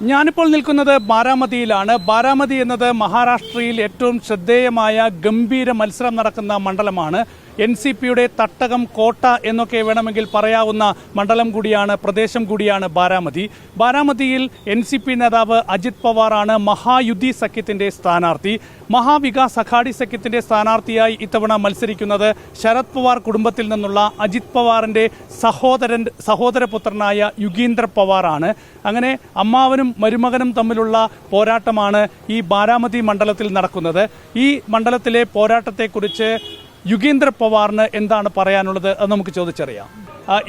ഞാനിപ്പോൾ നിൽക്കുന്നത് ബാരാമതിയിലാണ്. ബാരാമതി എന്നത് മഹാരാഷ്ട്രയിൽ ഏറ്റവും ശ്രദ്ധേയമായ ഗംഭീര മത്സരം നടക്കുന്ന മണ്ഡലമാണ്. NCPയുടെ തട്ടകം കോട്ട എന്നൊക്കെ വേണമെങ്കിൽ പറയാവുന്ന മണ്ഡലം കൂടിയാണ്, പ്രദേശം കൂടിയാണ് ബാരാമതി. ബാരാമതിയിൽ NCP നേതാവ് അജിത് പവാറാണ് മഹായുദ്ധി സഖ്യത്തിന്റെ സ്ഥാനാർത്ഥി. മഹാവികാസ് അഘാടി സഖ്യത്തിന്റെ സ്ഥാനാർത്ഥിയായി ഇത്തവണ മത്സരിക്കുന്നത് ശരത് പവാർ കുടുംബത്തിൽ നിന്നുള്ള അജിത് പവാറിന്റെ സഹോദരപുത്രനായ യുഗീന്ദ്ര പവാറാണ്. അങ്ങനെ അമ്മാവനും മരുമകനും തമ്മിലുള്ള പോരാട്ടമാണ് ഈ ബാരാമതി മണ്ഡലത്തിൽ നടക്കുന്നത്. ഈ മണ്ഡലത്തിലെ പോരാട്ടത്തെക്കുറിച്ച് യുഗീന്ദ്ര പവാറിന് എന്താണ് പറയാനുള്ളത് അത് നമുക്ക് ചോദിച്ചറിയാം.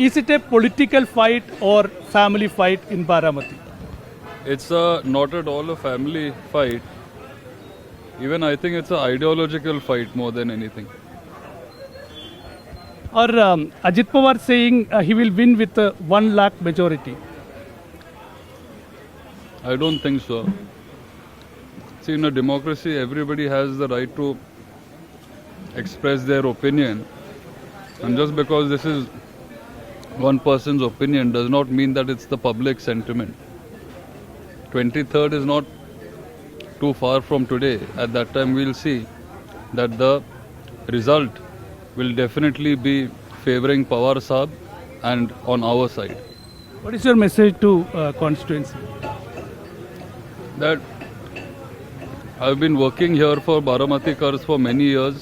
Is it a political fight or family fight in Baramati? It's not at all a family fight. Even I think it's an ideological fight more than anything. Or Ajit Pawar saying he will win with 1 lakh majority. I don't think so. See, in a democracy, everybody has the right to express their opinion. And just because this is one person's opinion does not mean that it's the public sentiment. 23rd is not too far from today. At that time, we'll see that the result will definitely be favoring Pawar Saab and on our side. What is your message to constituency? That I've been working here for Baramathikar's for many years,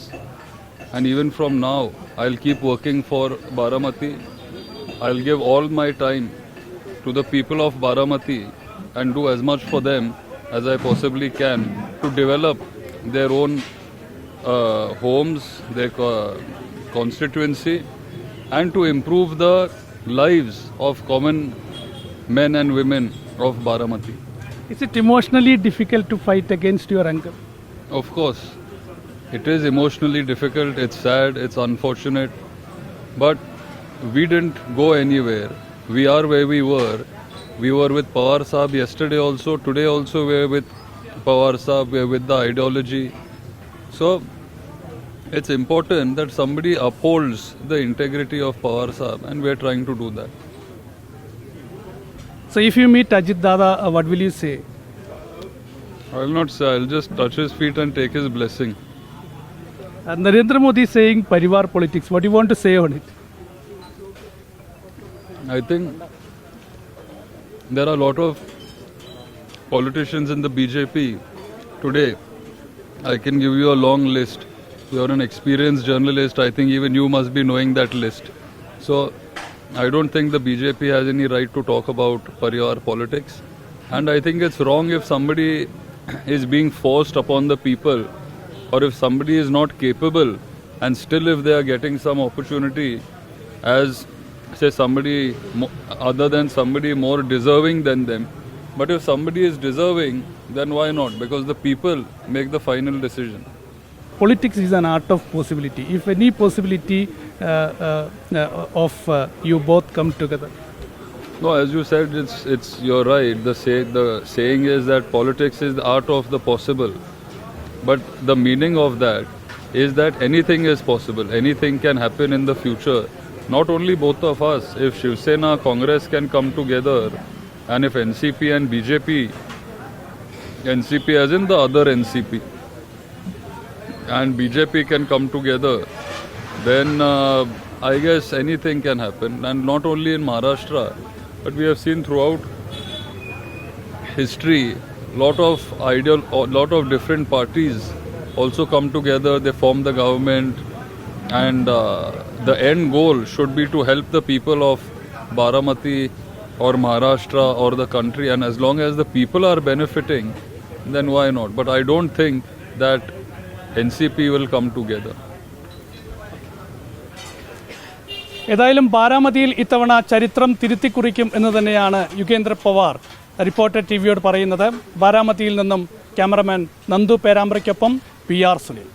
and even from now I'll keep working for Baramati. I'll give all my time to the people of Baramati and do as much for them as I possibly can to develop their own homes, their constituency, and to improve the lives of common men and women of Baramati. Is it emotionally difficult to fight against your uncle? Of course, it is emotionally difficult, it's sad, it's unfortunate, but we didn't go anywhere. We are where we were. We were with Pawar Saab yesterday also, today also we are with Pawar Saab, we are with the ideology. So, it's important that somebody upholds the integrity of Pawar Saab, and we are trying to do that. So if you meet Ajit Dada, what will you say? I will not say, I'll just touch his feet and take his blessing. And Narendra Modi is saying Parivar politics. What do you want to say on it? I think there are a lot of politicians in the BJP today. I can give you a long list. You're an experienced journalist. I think even you must be knowing that list. So I don't think the BJP has any right to talk about Parivar politics. And I think it's wrong if somebody is being forced upon the people, or if somebody is not capable, and still if they are getting some opportunity as, say, somebody other than somebody more deserving than them. But if somebody is deserving, then why not? Because the people make the final decision. Politics is an art of possibility. If any possibility of you both come together. No, as you said, it's you're right. The saying is that politics is the art of the possible. But the meaning of that is that anything is possible. Anything can happen in the future. Not only both of us. If Shiv Sena, Congress can come together, and if NCP and BJP, NCP as in the other NCP, and BJP can come together, then I guess anything can happen. And not only in Maharashtra, but we have seen throughout history, lot of different parties also come together, they form the government, and the end goal should be to help the people of Baramati or Maharashtra or the country, and as long as the people are benefiting, then why not? But I don't think that NCP will come together. ഏതായാലും ബാരാമതിയിൽ ഇത്തവണ ചരിത്രം തിരുത്തിക്കുറിക്കും എന്ന് തന്നെയാണ് Yugendra Pawar reporter ടിവിയോട് പറയുന്നത്. ബാരാമതിയിൽ നിന്നും cameraman Nandu പേരാമ്പ്രയ്ക്കൊപ്പം PR Sunil.